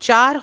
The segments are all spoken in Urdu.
4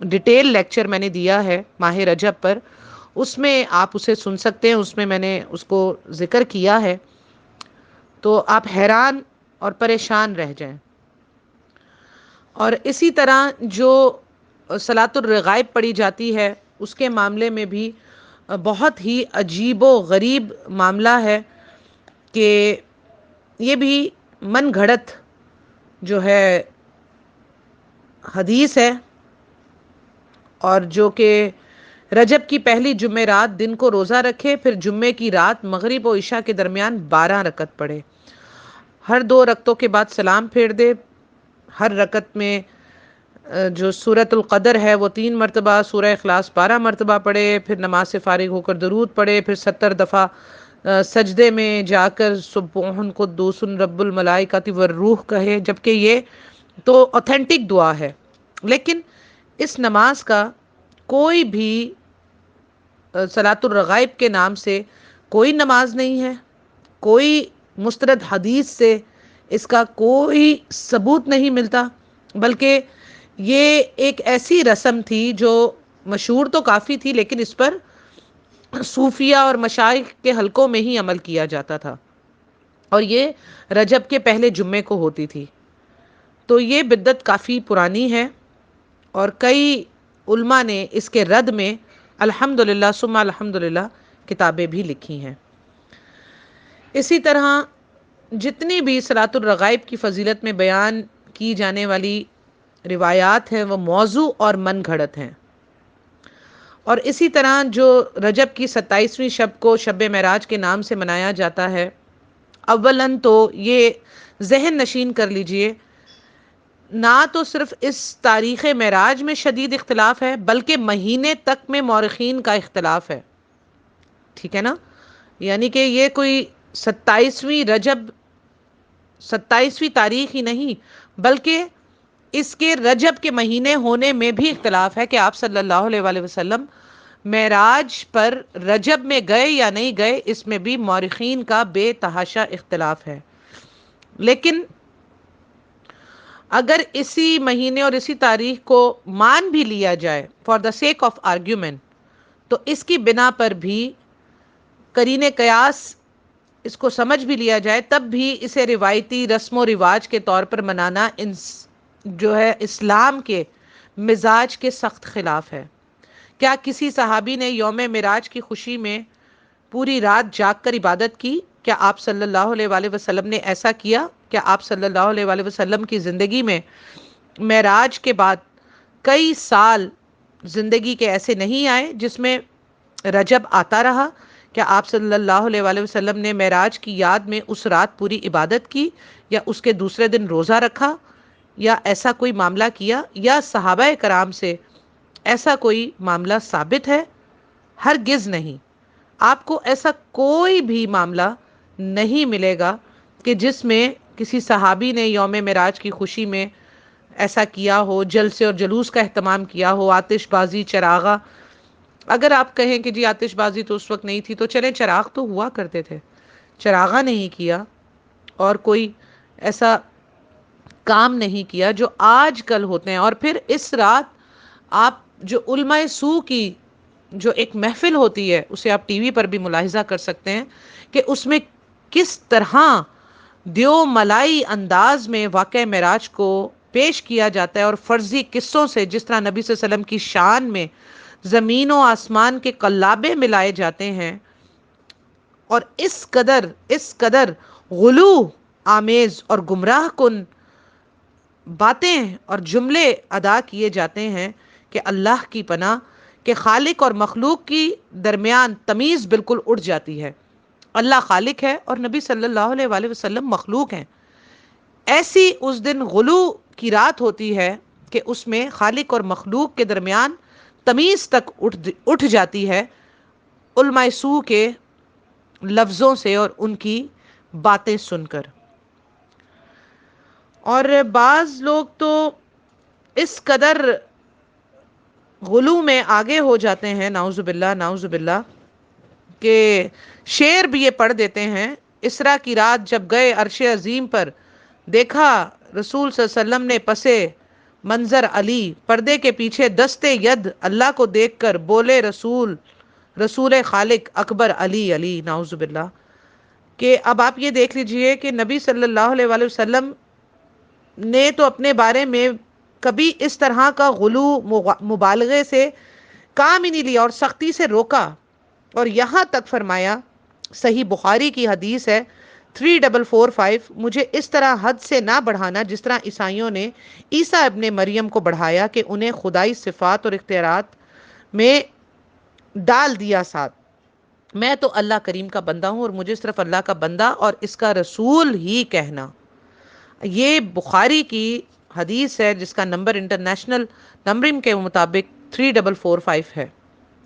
ڈیٹیل لیکچر میں نے دیا ہے ماہ رجب پر، اس میں آپ اسے سن سکتے ہیں، اس میں میں نے اس کو ذکر کیا ہے، تو آپ حیران اور پریشان رہ جائیں۔ اور اسی طرح جو صلاۃ الرغائب پڑھی جاتی ہے اس کے معاملے میں بھی بہت ہی عجیب و غریب معاملہ ہے کہ یہ بھی من گھڑت جو ہے حدیث ہے، اور جو کہ رجب کی پہلی جمعرات دن کو روزہ رکھے، پھر جمعے کی رات مغرب و عشاء کے درمیان 12 رکعت پڑھے، ہر 2 رکعتوں کے بعد سلام پھیر دے، ہر رکعت میں جو سورۃ القدر ہے وہ 3 مرتبہ، سورہ اخلاص 12 مرتبہ پڑھے، پھر نماز سے فارغ ہو کر درود پڑھے، پھر 70 دفعہ سجدے میں جا کر سبحان قدوس رب الملائکۃ والروح کہے، جبکہ یہ تو اوتھینٹک دعا ہے، لیکن اس نماز کا کوئی بھی صلاۃ الرغائب کے نام سے کوئی نماز نہیں ہے، کوئی مستند حدیث سے اس کا کوئی ثبوت نہیں ملتا، بلکہ یہ ایک ایسی رسم تھی جو مشہور تو کافی تھی، لیکن اس پر صوفیہ اور مشائخ کے حلقوں میں ہی عمل کیا جاتا تھا، اور یہ رجب کے پہلے جمعے کو ہوتی تھی۔ تو یہ بدعت کافی پرانی ہے، اور کئی علماء نے اس کے رد میں الحمدللہ ثم الحمدللہ کتابیں بھی لکھی ہیں۔ اسی طرح جتنی بھی صلاۃ الرغائب کی فضیلت میں بیان کی جانے والی روایات ہیں وہ موضوع اور من گھڑت ہیں، اور اسی طرح جو رجب کی 27ویں شب کو شب معراج کے نام سے منایا جاتا ہے، اولاً تو یہ ذہن نشین کر لیجئے، نہ تو صرف اس تاریخ معراج میں شدید اختلاف ہے بلکہ مہینے تک میں مورخین کا اختلاف ہے، ٹھیک ہے نا؟ یعنی کہ یہ کوئی 27ویں رجب 27ویں تاریخ ہی نہیں، بلکہ اس کے رجب کے مہینے ہونے میں بھی اختلاف ہے کہ آپ صلی اللہ علیہ وآلہ وسلم معراج پر رجب میں گئے یا نہیں گئے، اس میں بھی مورخین کا بے تحاشا اختلاف ہے۔ لیکن اگر اسی مہینے اور اسی تاریخ کو مان بھی لیا جائے for the sake of argument, تو اس کی بنا پر بھی قرین قیاس اس کو سمجھ بھی لیا جائے، تب بھی اسے روایتی رسم و رواج کے طور پر منانا جو ہے اسلام کے مزاج کے سخت خلاف ہے۔ کیا کسی صحابی نے یوم معراج کی خوشی میں پوری رات جاگ کر عبادت کی؟ کیا آپ صلی اللہ علیہ وآلہ وسلم نے ایسا کیا؟ کیا آپ صلی اللہ علیہ وآلہ وسلم کی زندگی میں معراج کے بعد کئی سال زندگی کے ایسے نہیں آئے جس میں رجب آتا رہا؟ کیا آپ صلی اللہ علیہ وآلہ وسلم نے معراج کی یاد میں اس رات پوری عبادت کی، یا اس کے دوسرے دن روزہ رکھا، یا ایسا کوئی معاملہ کیا، یا صحابہ کرام سے ایسا کوئی معاملہ ثابت ہے؟ ہرگز نہیں۔ آپ کو ایسا کوئی بھی معاملہ نہیں ملے گا کہ جس میں کسی صحابی نے یوم معراج کی خوشی میں ایسا کیا ہو، جلسے اور جلوس کا اہتمام کیا ہو، آتش بازی، چراغاں۔ اگر آپ کہیں کہ جی آتش بازی تو اس وقت نہیں تھی، تو چلیں چراغ تو ہوا کرتے تھے، چراغاں نہیں کیا، اور کوئی ایسا کام نہیں کیا جو آج کل ہوتے ہیں۔ اور پھر اس رات آپ جو علماء سو کی جو ایک محفل ہوتی ہے، اسے آپ ٹی وی پر بھی ملاحظہ کر سکتے ہیں کہ اس میں کس طرح دیو ملائی انداز میں واقعہ معراج کو پیش کیا جاتا ہے، اور فرضی قصوں سے جس طرح نبی صلی اللہ علیہ وسلم کی شان میں زمین و آسمان کے قلابے ملائے جاتے ہیں، اور اس قدر غلو آمیز اور گمراہ کن باتیں اور جملے ادا کیے جاتے ہیں کہ اللہ کی پناہ، کہ خالق اور مخلوق کی درمیان تمیز بالکل اٹھ جاتی ہے۔ اللہ خالق ہے اور نبی صلی اللہ علیہ وآلہ وسلم مخلوق ہیں۔ ایسی اس دن غلو کی رات ہوتی ہے کہ اس میں خالق اور مخلوق کے درمیان تمیز تک اٹھ جاتی ہے علماء سو کے لفظوں سے اور ان کی باتیں سن کر۔ اور بعض لوگ تو اس قدر غلو میں آگے ہو جاتے ہیں، نعوذ باللہ نعوذ باللہ، کہ شعر بھی یہ پڑھ دیتے ہیں: اسرا کی رات جب گئے عرش عظیم پر، دیکھا رسول صلی اللہ علیہ وسلم نے پسے منظر علی، پردے کے پیچھے دستے ید اللہ کو دیکھ کر بولے رسول خالق اکبر علی علی، نعوذ باللہ. کہ اب آپ یہ دیکھ لیجئے کہ نبی صلی اللہ علیہ وآلہ وسلم نے تو اپنے بارے میں کبھی اس طرح کا غلو مبالغے سے کام ہی نہیں لیا اور سختی سے روکا، اور یہاں تک فرمایا، صحیح بخاری کی حدیث ہے 3445، مجھے اس طرح حد سے نہ بڑھانا جس طرح عیسائیوں نے عیسیٰ ابن مریم کو بڑھایا کہ انہیں خدائی صفات اور اختیارات میں ڈال دیا ساتھ. میں تو اللہ کریم کا بندہ ہوں اور مجھے صرف اللہ کا بندہ اور اس کا رسول ہی کہنا. یہ بخاری کی حدیث ہے جس کا نمبر انٹرنیشنل نمبرنگ کے مطابق 3445 ہے.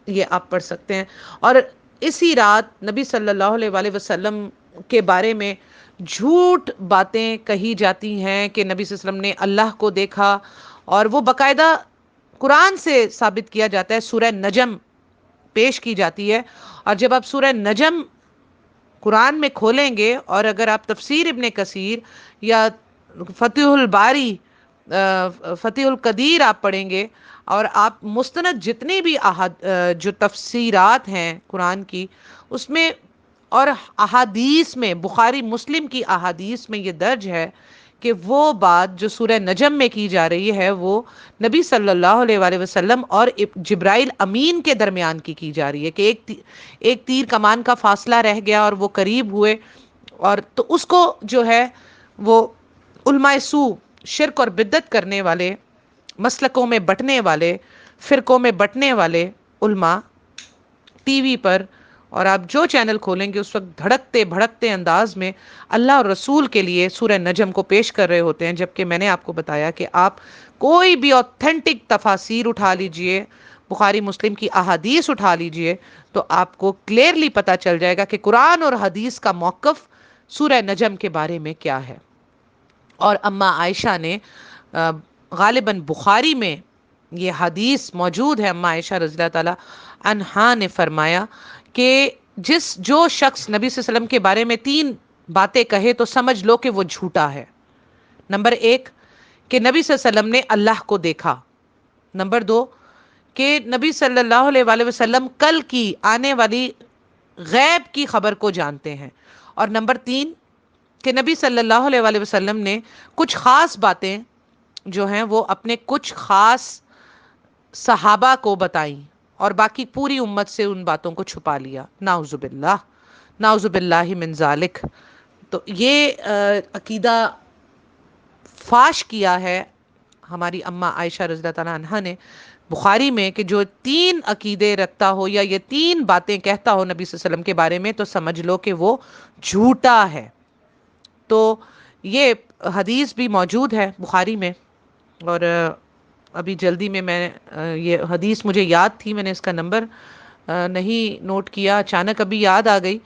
یہ آپ پڑھ سکتے ہیں. اور اسی رات نبی صلی اللہ علیہ وآلہ وسلم کے بارے میں جھوٹ باتیں کہی جاتی ہیں کہ نبی صلی اللہ علیہ وسلم نے اللہ کو دیکھا، اور وہ باقاعدہ قرآن سے ثابت کیا جاتا ہے. سورہ نجم پیش کی جاتی ہے، اور جب آپ سورہ نجم قرآن میں کھولیں گے اور اگر آپ تفسیر ابن کثیر یا فتح الباری، فتح القدیر آپ پڑھیں گے، اور آپ مستند جتنی بھی جو تفسیرات ہیں قرآن کی اس میں اور احادیث میں، بخاری مسلم کی احادیث میں یہ درج ہے کہ وہ بات جو سورہ نجم میں کی جا رہی ہے وہ نبی صلی اللہ علیہ وآلہ وسلم اور جبرائیل امین کے درمیان کی جا رہی ہے کہ ایک تیر کمان کا فاصلہ رہ گیا اور وہ قریب ہوئے، اور تو اس کو جو ہے وہ علماء سو، شرک اور بدعت کرنے والے، مسلکوں میں بٹنے والے، فرقوں میں بٹنے والے علماء ٹی وی پر اور آپ جو چینل کھولیں گے اس وقت دھڑکتے بھڑکتے انداز میں اللہ اور رسول کے لیے سورہ نجم کو پیش کر رہے ہوتے ہیں، جبکہ میں نے آپ کو بتایا کہ آپ کوئی بھی اوتھینٹک تفاسیر اٹھا لیجئے، بخاری مسلم کی احادیث اٹھا لیجئے، تو آپ کو کلیئرلی پتا چل جائے گا کہ قرآن اور حدیث کا موقف سورہ نجم کے بارے میں کیا ہے. اور اما عائشہ نے غالباً بخاری میں یہ حدیث موجود ہے، اما عائشہ رضی اللہ تعالی عنہا نے فرمایا کہ جو شخص نبی صلی اللہ علیہ وسلم کے بارے میں 3 باتیں کہے تو سمجھ لو کہ وہ جھوٹا ہے. نمبر 1 کہ نبی صلی اللہ علیہ وسلم نے اللہ کو دیکھا. نمبر 2 کہ نبی صلی اللہ علیہ وآلہ وسلم کل کی آنے والی غیب کی خبر کو جانتے ہیں. اور نمبر 3 کہ نبی صلی اللہ علیہ وآلہ وسلم نے کچھ خاص باتیں جو ہیں وہ اپنے کچھ خاص صحابہ کو بتائیں اور باقی پوری امت سے ان باتوں کو چھپا لیا. نعوذ باللہ، نعوذ باللہ من ذالک. تو یہ عقیدہ فاش کیا ہے ہماری اما عائشہ رضی اللہ تعالیٰ عنہا نے بخاری میں کہ جو 3 عقیدے رکھتا ہو یا یہ 3 باتیں کہتا ہو نبی صلی اللہ علیہ وسلم کے بارے میں تو سمجھ لو کہ وہ جھوٹا ہے. تو یہ حدیث بھی موجود ہے بخاری میں، اور ابھی جلدی میں یہ حدیث مجھے یاد تھی، میں نے اس کا نمبر نہیں نوٹ کیا، اچانک ابھی یاد آ گئی،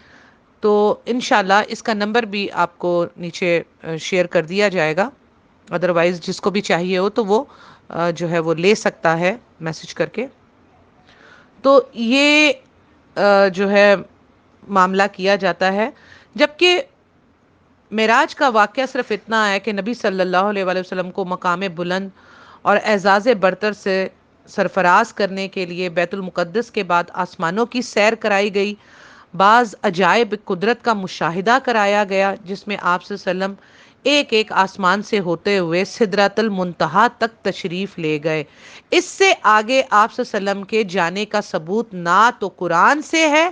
تو انشاءاللہ اس کا نمبر بھی آپ کو نیچے شیئر کر دیا جائے گا. ادروائز جس کو بھی چاہیے ہو تو وہ جو ہے وہ لے سکتا ہے میسج کر کے. تو یہ جو ہے معاملہ کیا جاتا ہے. جبکہ معراج کا واقعہ صرف اتنا ہے کہ نبی صلی اللہ علیہ وآلہ وسلم کو مقام بلند اور اعزاز برتر سے سرفراز کرنے کے لیے بیت المقدس کے بعد آسمانوں کی سیر کرائی گئی، بعض عجائب قدرت کا مشاہدہ کرایا گیا جس میں آپ صلی اللہ علیہ وسلم ایک آسمان سے ہوتے ہوئے سدرۃ المنتہا تک تشریف لے گئے. اس سے آگے آپ صلی اللہ علیہ وسلم کے جانے کا ثبوت نہ تو قرآن سے ہے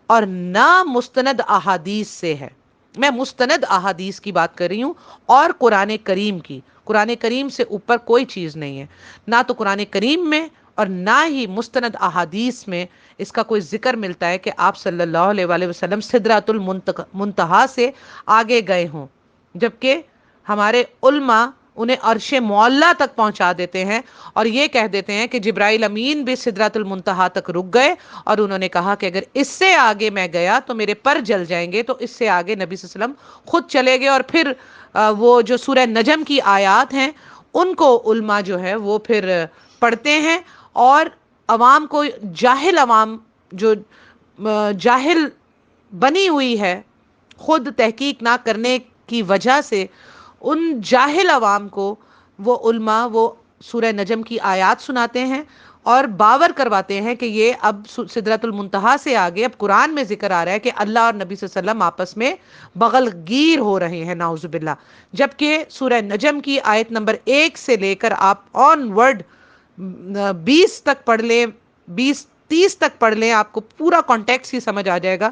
اور نہ مستند احادیث سے ہے. میں مستند احادیث کی بات کر رہی ہوں اور قرآن کریم کی. قرآن کریم سے اوپر کوئی چیز نہیں ہے، نہ تو قرآن کریم میں اور نہ ہی مستند احادیث میں اس کا کوئی ذکر ملتا ہے کہ آپ صلی اللہ علیہ وآلہ وسلم سدرۃ المنتہا سے آگے گئے ہوں، جبکہ ہمارے علماء انہیں عرش معلیٰ تک پہنچا دیتے ہیں اور یہ کہہ دیتے ہیں کہ جبرائیل امین بھی سدرۃ المنتہا تک رک گئے اور انہوں نے کہا کہ اگر اس سے آگے میں گیا تو میرے پر جل جائیں گے، تو اس سے آگے نبی صلی اللہ علیہ وسلم خود چلے گئے. اور پھر وہ جو سورہ نجم کی آیات ہیں ان کو علماء جو ہے وہ پھر پڑھتے ہیں اور عوام کو، جاہل عوام جو جاہل بنی ہوئی ہے خود تحقیق نہ کرنے کی وجہ سے، ان جاہل عوام کو وہ علماء وہ سورہ نجم کی آیات سناتے ہیں اور باور کرواتے ہیں کہ یہ اب سدرۃ المنتہا سے آگے اب قرآن میں ذکر آ رہا ہے کہ اللہ اور نبی صلی اللہ علیہ وسلم آپس میں بغل گیر ہو رہے ہیں، نعوذ باللہ، جبکہ سورہ نجم کی آیت نمبر 1 سے لے کر آپ آن ورڈ 20 تک پڑھ لیں، 20-30 تک پڑھ لیں، آپ کو پورا کانٹیکس ہی سمجھ آ جائے گا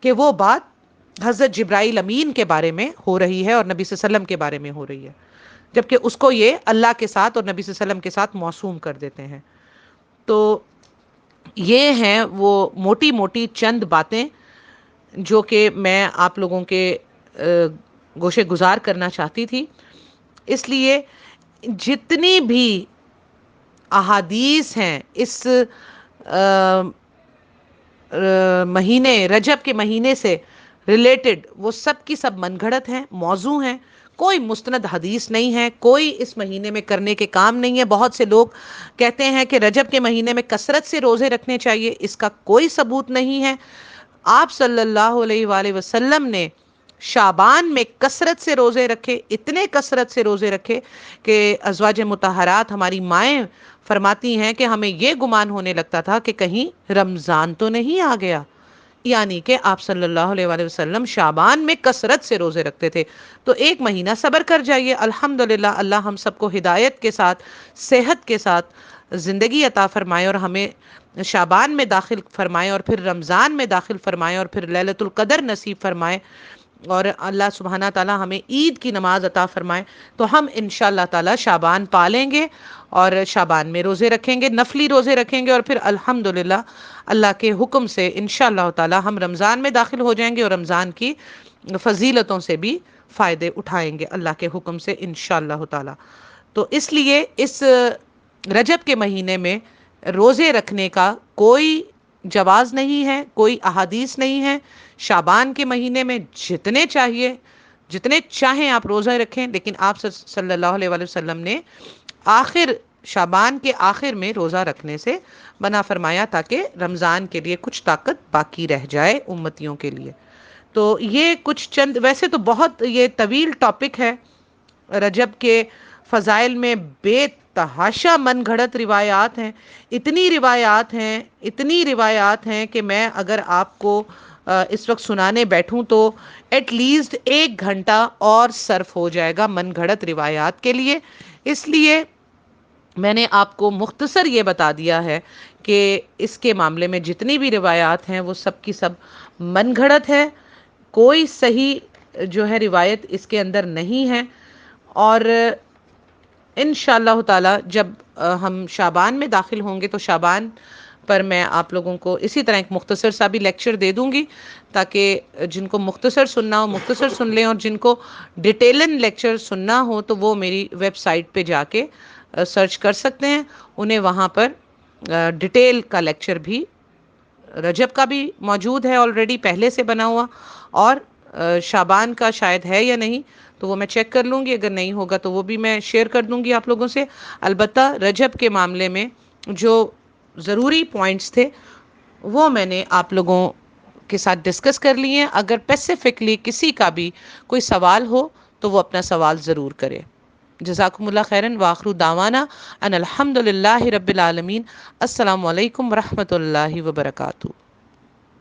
کہ وہ بات حضرت جبرائیل امین کے بارے میں ہو رہی ہے اور نبی صلی اللہ علیہ وسلم کے بارے میں ہو رہی ہے، جبکہ اس کو یہ اللہ کے ساتھ اور نبی صلی اللہ علیہ وسلم کے ساتھ موسوم کر دیتے ہیں۔ تو یہ ہیں وہ موٹی موٹی چند باتیں جو کہ میں آپ لوگوں کے گوشے گزار کرنا چاہتی تھی۔ اس لیے جتنی بھی احادیث ہیں اس مہینے رجب کے مہینے سے ریلیٹڈ، وہ سب کی سب من گھڑت ہیں، موضوع ہیں، کوئی مستند حدیث نہیں ہے، کوئی اس مہینے میں کرنے کے کام نہیں ہے۔ بہت سے لوگ کہتے ہیں کہ رجب کے مہینے میں کثرت سے روزے رکھنے چاہیے، اس کا کوئی ثبوت نہیں ہے۔ آپ صلی اللہ علیہ وآلہ وسلم نے شعبان میں کثرت سے روزے رکھے، اتنے کثرت سے روزے رکھے کہ ازواج مطہرات ہماری مائیں فرماتی ہیں کہ ہمیں یہ گمان ہونے لگتا تھا کہ کہیں رمضان تو نہیں آ گیا، یعنی کہ آپ صلی اللہ علیہ وآلہ وسلم شعبان میں کثرت سے روزے رکھتے تھے۔ تو ایک مہینہ صبر کر جائیے، الحمدللہ اللہ ہم سب کو ہدایت کے ساتھ، صحت کے ساتھ زندگی عطا فرمائے اور ہمیں شعبان میں داخل فرمائے اور پھر رمضان میں داخل فرمائے اور پھر لیلۃ القدر نصیب فرمائے، اور اللہ سبحانہ تعالیٰ ہمیں عید کی نماز عطا فرمائے، تو ہم انشاءاللہ تعالیٰ شعبان پالیں گے اور شعبان میں روزے رکھیں گے، نفلی روزے رکھیں گے، اور پھر الحمدللہ اللہ کے حکم سے انشاءاللہ تعالیٰ ہم رمضان میں داخل ہو جائیں گے اور رمضان کی فضیلتوں سے بھی فائدے اٹھائیں گے اللہ کے حکم سے انشاءاللہ تعالیٰ۔ تو اس لیے اس رجب کے مہینے میں روزے رکھنے کا کوئی جواز نہیں ہے، کوئی احادیث نہیں ہے۔ شعبان کے مہینے میں جتنے چاہیں آپ روزہ رکھیں، لیکن آپ صلی اللہ علیہ وآلہ وسلم نے شعبان کے آخر میں روزہ رکھنے سے منع فرمایا تاکہ رمضان کے لیے کچھ طاقت باقی رہ جائے امتیوں کے لیے۔ تو یہ کچھ چند، ویسے تو بہت یہ طویل ٹاپک ہے، رجب کے فضائل میں بے تحاشا من گھڑت روایات ہیں، اتنی روایات ہیں کہ میں اگر آپ کو اس وقت سنانے بیٹھوں تو ایٹ لیسٹ 1 گھنٹہ اور صرف ہو جائے گا من گھڑت روایات کے لیے۔ اس لیے میں نے آپ کو مختصر یہ بتا دیا ہے کہ اس کے معاملے میں جتنی بھی روایات ہیں وہ سب کی سب من گھڑت ہے، کوئی صحیح جو ہے روایت اس کے اندر نہیں ہے۔ اور انشاءاللہ تعالی جب ہم شعبان میں داخل ہوں گے تو شعبان پر میں آپ لوگوں کو اسی طرح ایک مختصر سا بھی لیکچر دے دوں گی، تاکہ جن کو مختصر سننا ہو مختصر سن لیں، اور جن کو ڈیٹیلن لیکچر سننا ہو تو وہ میری ویب سائٹ پہ جا کے سرچ کر سکتے ہیں، انہیں وہاں پر ڈیٹیل کا لیکچر بھی رجب کا بھی موجود ہے آلریڈی پہلے سے بنا ہوا، اور شعبان کا شاید ہے یا نہیں تو وہ میں چیک کر لوں گی، اگر نہیں ہوگا تو وہ بھی میں شیئر کر دوں گی آپ لوگوں سے۔ البتہ رجب کے معاملے میں جو ضروری پوائنٹس تھے وہ میں نے آپ لوگوں کے ساتھ ڈسکس کر لیے ہیں۔ اگر اسپیسیفکلی کسی کا بھی کوئی سوال ہو تو وہ اپنا سوال ضرور کرے۔ جزاکم اللہ خیرن، وآخر دعوانا ان الحمد للہ رب العالمین۔ السلام علیکم ورحمۃ اللہ وبرکاتہ۔